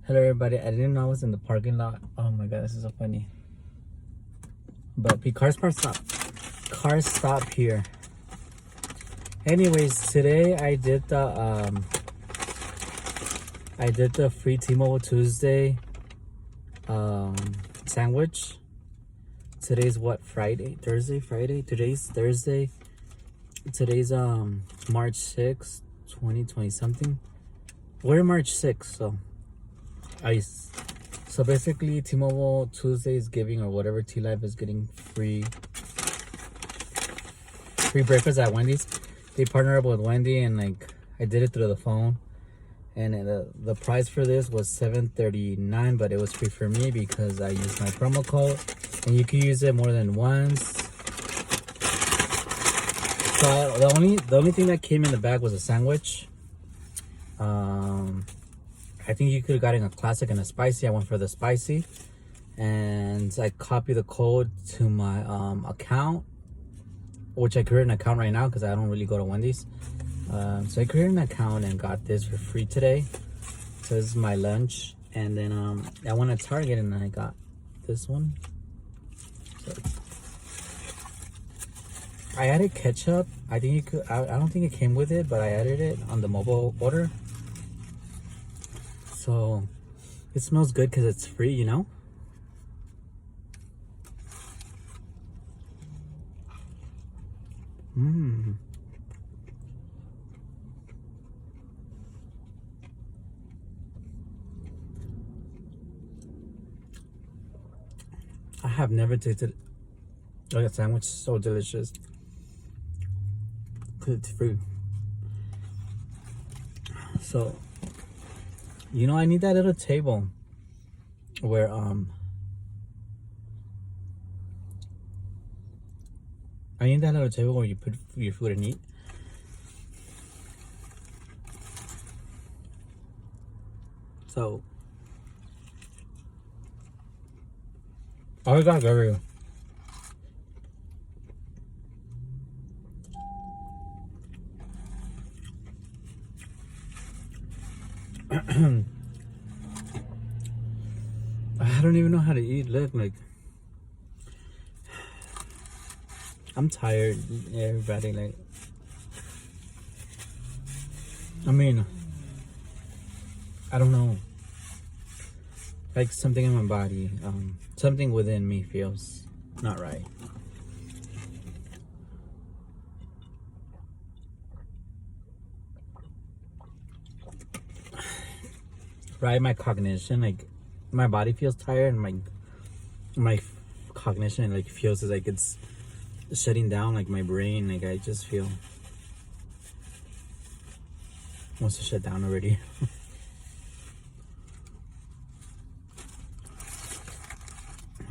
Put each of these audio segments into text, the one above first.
Hello everybody, I didn't know I was in the parking lot. Oh my god, this is so funny. But cars stop here. Anyways, today I did the free T-Mobile Tuesday sandwich. Today's what, Friday? Today's Thursday. Today's March 6th, 2020 something. We're March 6th, so basically T-Mobile Tuesday is giving, or whatever, T-Live is getting free breakfast at Wendy's. They partner up with Wendy, and like I did it through the phone, and the price for this was $7.39, but it was free for me because I used my promo code, and you can use it more than once. So the only thing that came in the bag was a sandwich. I think you could have gotten a classic and a spicy. I went for the spicy, and I copied the code to my account, which I created an account right now because I don't really go to Wendy's. So I created an account and got this for free today. So this is my lunch, and then I went to Target and I got this one. So I added ketchup. I think you could. I don't think it came with it, but I added it on the mobile order. So it smells good because it's free, you know? I have never tasted a sandwich so delicious because it's free. So, you know, I need that little table where you put your food and eat. So I got Gabriel. I don't even know how to eat. Look, like, I'm tired, everybody. Like, I mean, I don't know. Like, something in my body, something within me feels not right. Right, my cognition, like, my body feels tired, and my cognition like feels like it's shutting down, like my brain, like I just feel wants to shut down already.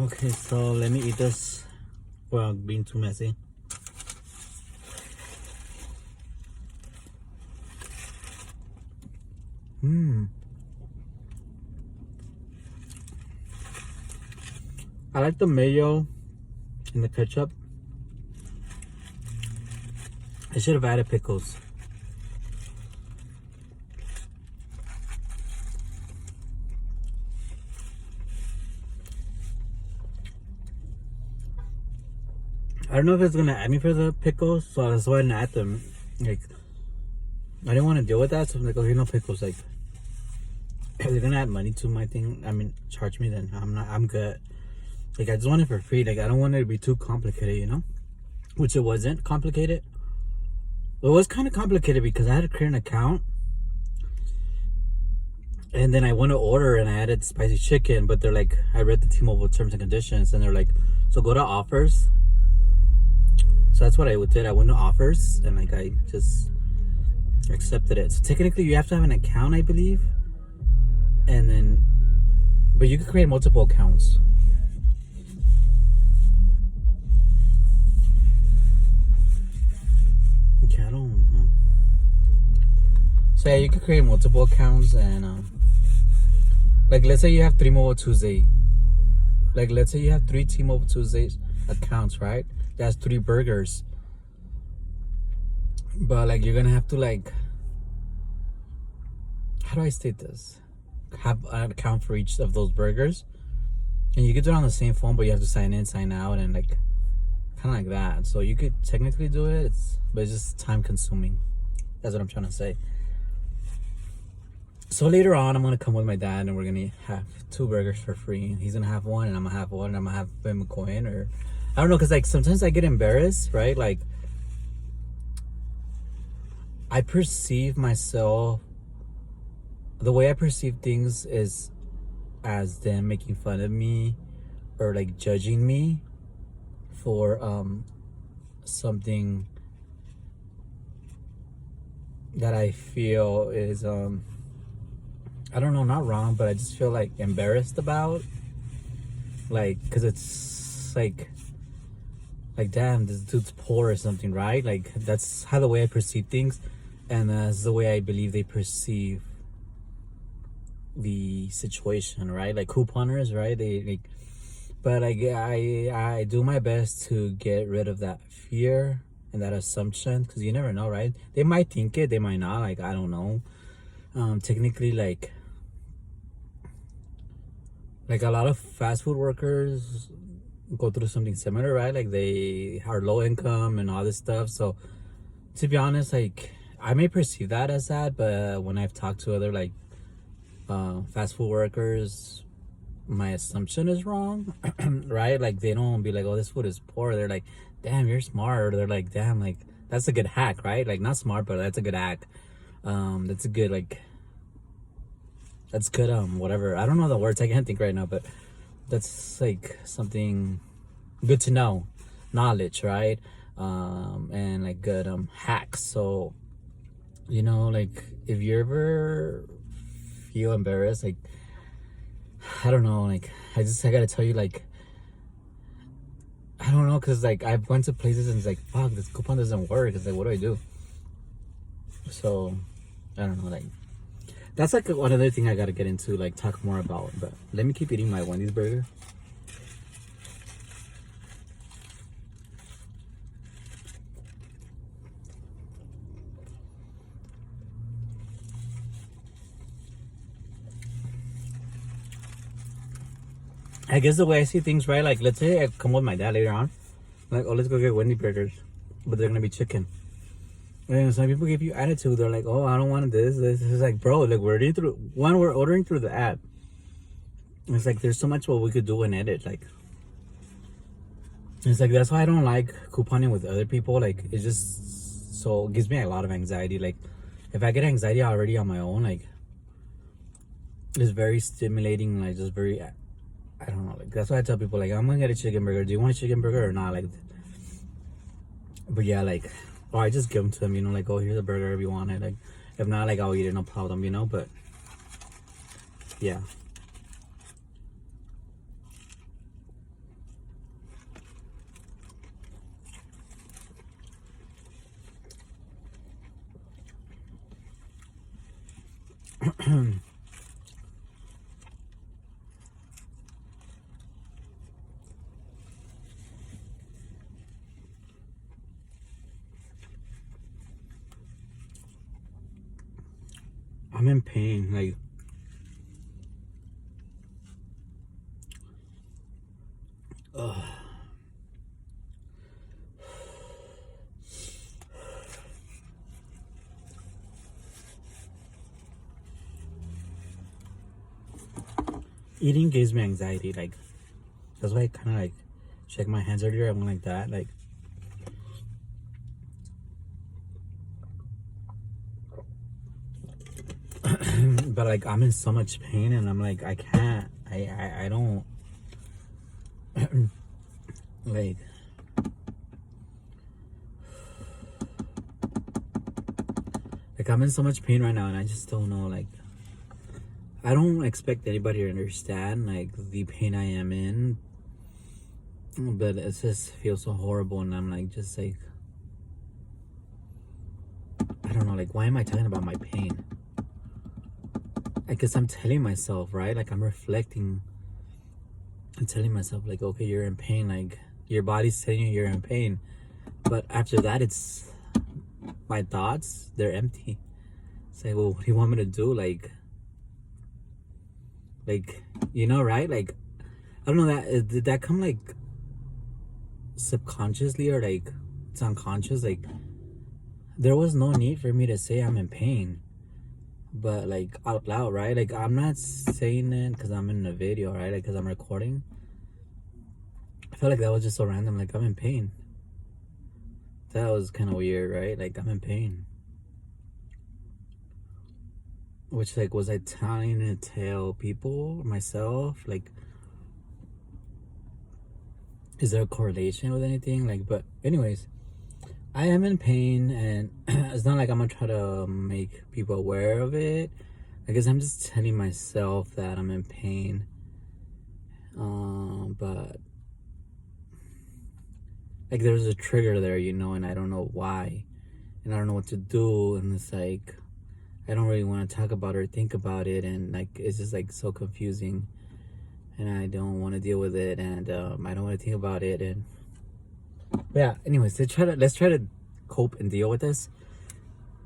Okay, so let me eat this without being too messy. I like the mayo and the ketchup. I should have added pickles. I don't know if it's gonna add me for the pickles, so that's why I didn't add them. Like, I didn't want to deal with that, so I'm like, okay, no pickles. Like, if they're gonna add money to my thing, I mean, charge me, then I'm good. Like, I just want it for free. Like, I don't want it to be too complicated, you know? Which it wasn't complicated. It was kind of complicated because I had to create an account. And then I went to order and I added spicy chicken. But they're like, I read the T-Mobile terms and conditions. And they're like, so go to offers. So that's what I did. I went to offers. And like, I just accepted it. So technically, you have to have an account, I believe. And then, but you can create multiple accounts. I don't know. So yeah, you can create multiple accounts, and like, let's say you have 3 Mobile Tuesday. Like, let's say you have 3 T-Mobile Tuesday accounts, right? That's 3 burgers. But like, you're gonna have to, like, how do I state this? have an account for each of those burgers, and you could do it on the same phone, but you have to sign in, sign out, and like kind of like that. So you could technically do it, but it's just time consuming. That's what I'm trying to say. So later on, I'm gonna come with my dad, and we're gonna have 2 burgers for free. He's gonna have one, and I'm gonna have one, and I'm gonna have him a coin, or I don't know, cause like sometimes I get embarrassed, right? Like I perceive myself, the way I perceive things is as them making fun of me or like judging me for something that I feel is I don't know, not wrong, but I just feel like embarrassed about, like, because it's like damn, this dude's poor or something, right? Like that's how the way I perceive things, and that's the way I believe they perceive the situation, right? Like couponers, right? They like, but I do my best to get rid of that fear and that assumption, because you never know, right? They might think it, they might not, like I don't know. Technically, like a lot of fast food workers go through something similar, right? Like they are low income and all this stuff. So to be honest, like I may perceive that as that, but when I've talked to other like fast food workers, my assumption is wrong. Right? Like they don't be like, oh, this food is poor. They're like, damn, you're smart. Or they're like, damn, like that's a good hack, right? Like not smart, but that's a good hack. That's a good like, that's good whatever, I don't know the words, I can't think right now, but that's like something good to know, knowledge, right? And like good hacks. So you know, like if you ever feel embarrassed, like I don't know, like I gotta tell you, like I don't know, because like I've went to places and it's like, fuck, this coupon doesn't work. It's like, what do I do? So I don't know, like that's like one other thing I gotta get into, like talk more about. But let me keep eating my Wendy's burger. I guess the way I see things, right? Like let's say I come with my dad later on, like, oh, let's go get Wendy burgers, but they're gonna be chicken. And some people give you attitude. They're like, oh, I don't want this. This is like, bro, like we're ordering through the app. It's like there's so much what we could do and edit. Like it's like that's why I don't like couponing with other people. Like it's just so it gives me a lot of anxiety. Like if I get anxiety already on my own, like it's very stimulating. Like just very, I don't know. Like that's why I tell people, like, I'm gonna get a chicken burger. Do you want a chicken burger or not? Like, but yeah, like, or I just give them to them. You know, like, oh, here's a burger if you want it. Like, if not, like, I'll eat it, no problem. You know, but yeah. I'm in pain. Like, ugh. Eating gives me anxiety. Like, that's why I kind of like check my hands earlier. I went like that. Like, but like I'm in so much pain, and I'm like I can't. I don't like. Like I'm in so much pain right now, and I just don't know. Like I don't expect anybody to understand like the pain I am in, but it just feels so horrible, and I'm like just like I don't know. Like why am I talking about my pain? I guess I'm telling myself, right? Like I'm reflecting. I'm telling myself, like, okay, you're in pain. Like your body's telling you you're in pain, but after that, it's my thoughts. They're empty. It's like, well, what do you want me to do? Like, Like, right? Like, I don't know, did that come like subconsciously, or like it's unconscious? Like, there was no need for me to say I'm in pain, but like out loud, right? Like, I'm not saying it because I'm in a video, right? Like, because I'm recording. I felt like that was just so random. Like, I'm in pain. That was kind of weird, right? Like, I'm in pain. Which, like, was I trying to tell people, myself? Like, is there a correlation with anything? Like, but anyways, I am in pain, and it's not like I'm gonna try to make people aware of it. I guess I'm just telling myself that I'm in pain. But like, there's a trigger there, and I don't know why, and I don't know what to do, and it's like I don't really want to talk about it or think about it, and like it's just like so confusing, and I don't want to deal with it, and I don't want to think about it, and yeah. Anyways, let's try to cope and deal with this.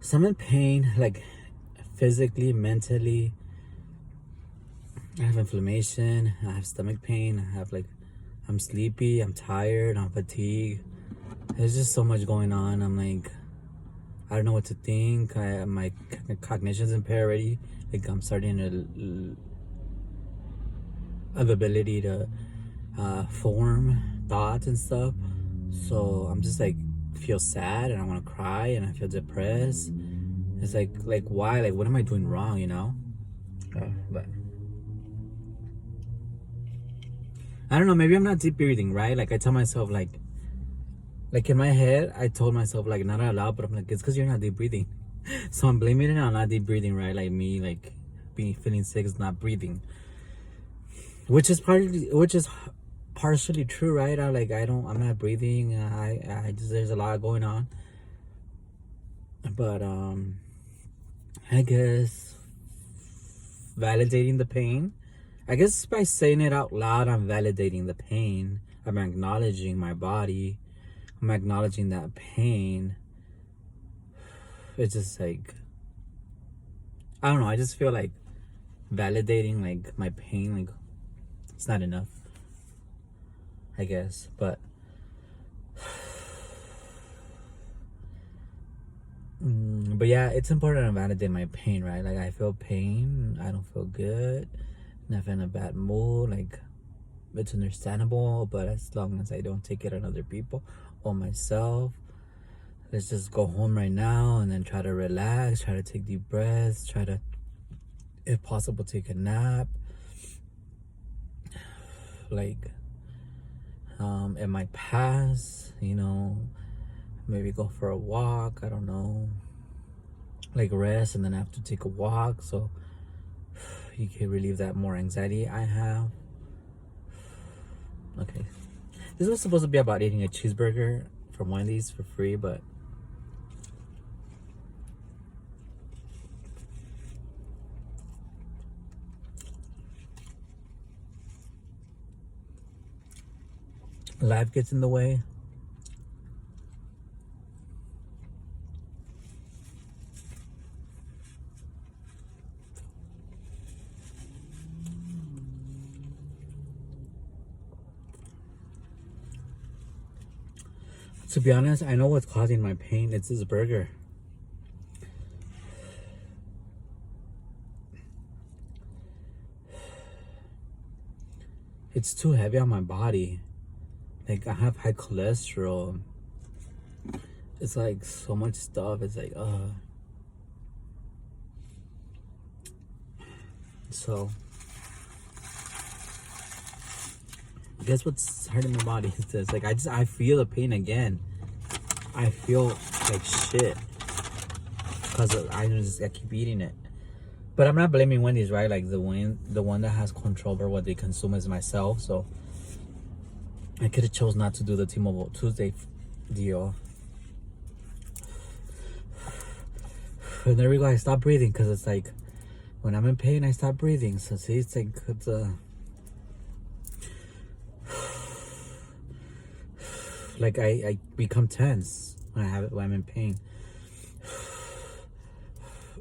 So I'm in pain, like physically, mentally. I have inflammation. I have stomach pain. I'm sleepy. I'm tired. I'm fatigued. There's just so much going on. I'm like, I don't know what to think. My cognition's impaired already. Like, I'm starting to have ability to form thoughts and stuff. So I'm just like feel sad, and I want to cry, and I feel depressed. It's like why? Like, what am I doing wrong? But I don't know. Maybe I'm not deep breathing, right? Like, I tell myself like in my head, I told myself, like, not out loud, but I'm like, it's because you're not deep breathing. So I'm blaming it on not deep breathing, right? Like me, like feeling sick is not breathing, which is partially true, right? I'm not breathing. I just, there's a lot going on, but I guess validating the pain. I guess by saying it out loud, I'm validating the pain. I'm acknowledging my body. I'm acknowledging that pain. It's just like, I don't know. I just feel like validating like my pain, like it's not enough, I guess. But yeah, it's important to validate my pain, right? Like, I feel pain. I don't feel good. And I'm in a bad mood. Like, it's understandable, but as long as I don't take it on other people or myself, let's just go home right now and then try to relax, try to take deep breaths, try to, if possible, take a nap. Like, it might pass, maybe go for a walk, I don't know. Like, rest and then I have to take a walk, so you can relieve that more anxiety I have. Okay. This was supposed to be about eating a cheeseburger from Wendy's for free, but life gets in the way. To be honest, I know what's causing my pain. It's this burger. It's too heavy on my body. Like, I have high cholesterol. It's like so much stuff. It's like, So, guess what's hurting my body is this. Like, I feel the pain again. I feel like shit because I keep eating it. But I'm not blaming Wendy's, right? Like, the one that has control over what they consume is myself. So I could have chose not to do the T-Mobile Tuesday deal. And there we go. I stopped breathing because it's like, when I'm in pain, I stop breathing. So see, it's like, like I become tense when I'm in pain.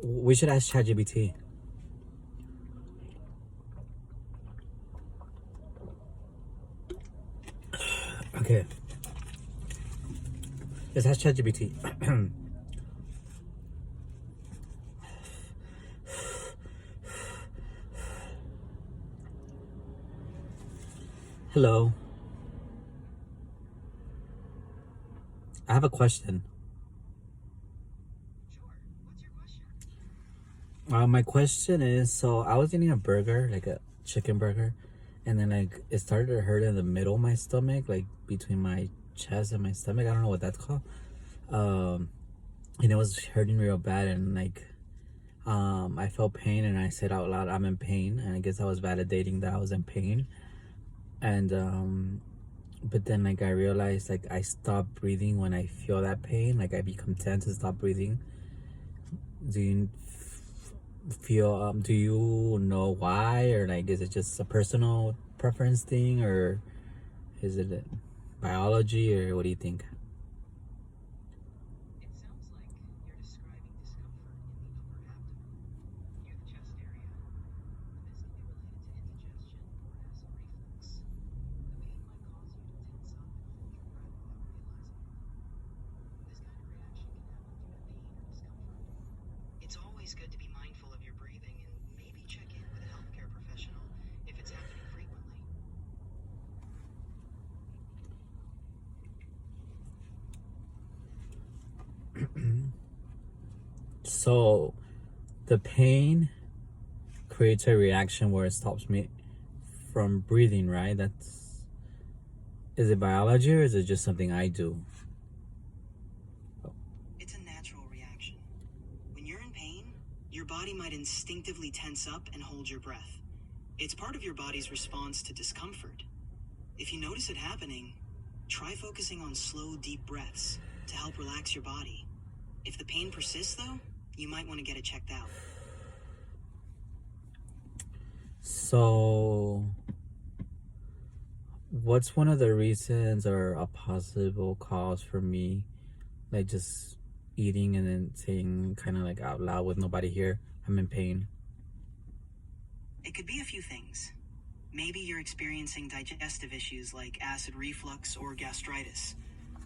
We should ask ChatGPT. Okay. Let's ask ChatGPT. Hello. I have a question. My question is, so I was eating a burger, like a chicken burger, and then like it started to hurt in the middle of my stomach, like between my chest and my stomach. I don't know what that's called. And it was hurting real bad, and like I felt pain, and I said out loud, "I'm in pain," and I guess I was validating that I was in pain. And but then like I realized like I stop breathing when I feel that pain. Like I become tense and stop breathing. Do you feel do you know why, or like is it just a personal preference thing, or is it biology, or what do you think? It's always good to be mindful of your breathing and maybe check in with a healthcare professional if it's happening frequently. So the pain creates a reaction where it stops me from breathing, right? That's, is it biology, or is it just something I do? It's a natural reaction. When you're in pain, your body might instinctively tense up and hold your breath. It's part of your body's response to discomfort. If you notice it happening, try focusing on slow, deep breaths to help relax your body. If the pain persists, though, you might want to get it checked out. So what's one of the reasons or a possible cause for me like just eating and then saying kind of like out loud with nobody here, I'm in pain? It could be a few things. Maybe you're experiencing digestive issues like acid reflux or gastritis.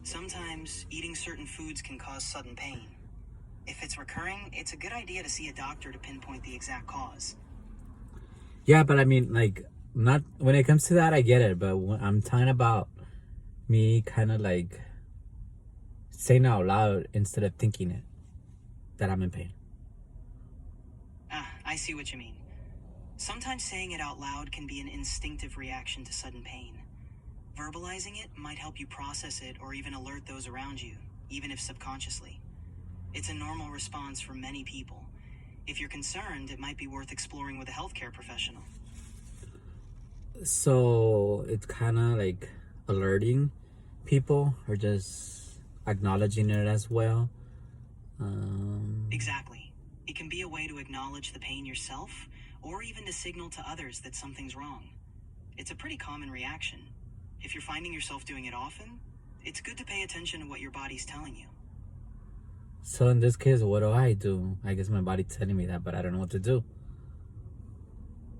Sometimes eating certain foods can cause sudden pain. If it's recurring, it's a good idea to see a doctor to pinpoint the exact cause. Yeah, but I mean, like, not when it comes to that, I get it. But when I'm talking about me kind of like saying it out loud instead of thinking it, that I'm in pain. I see what you mean. Sometimes saying it out loud can be an instinctive reaction to sudden pain. Verbalizing it might help you process it or even alert those around you, even if subconsciously. It's a normal response for many people. If you're concerned, it might be worth exploring with a healthcare professional. So it's kind of like alerting people or just acknowledging it as well. Exactly. It can be a way to acknowledge the pain yourself, or even to signal to others that something's wrong. It's a pretty common reaction. If you're finding yourself doing it often, it's good to pay attention to what your body's telling you. So in this case, what do I do? I guess my body's telling me that, but I don't know what to do.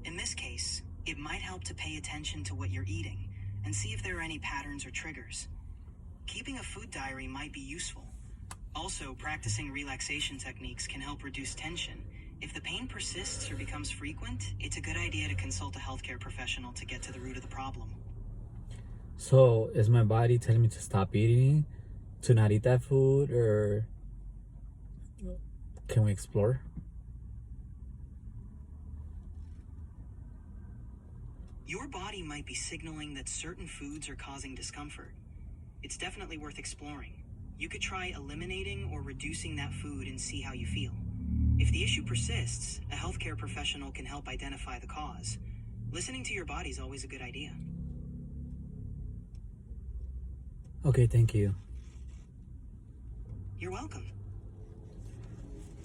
In this case, it might help to pay attention to what you're eating and see if there are any patterns or triggers. Keeping a food diary might be useful. Also, practicing relaxation techniques can help reduce tension. If the pain persists or becomes frequent, it's a good idea to consult a healthcare professional to get to the root of the problem. So is my body telling me to stop eating, to not eat that food, or can we explore? Your body might be signaling that certain foods are causing discomfort. It's definitely worth exploring. You could try eliminating or reducing that food and see how you feel. If the issue persists, a healthcare professional can help identify the cause. Listening to your body is always a good idea. Okay, thank you. You're welcome.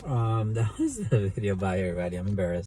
That was the video. Bye, everybody. I'm embarrassed.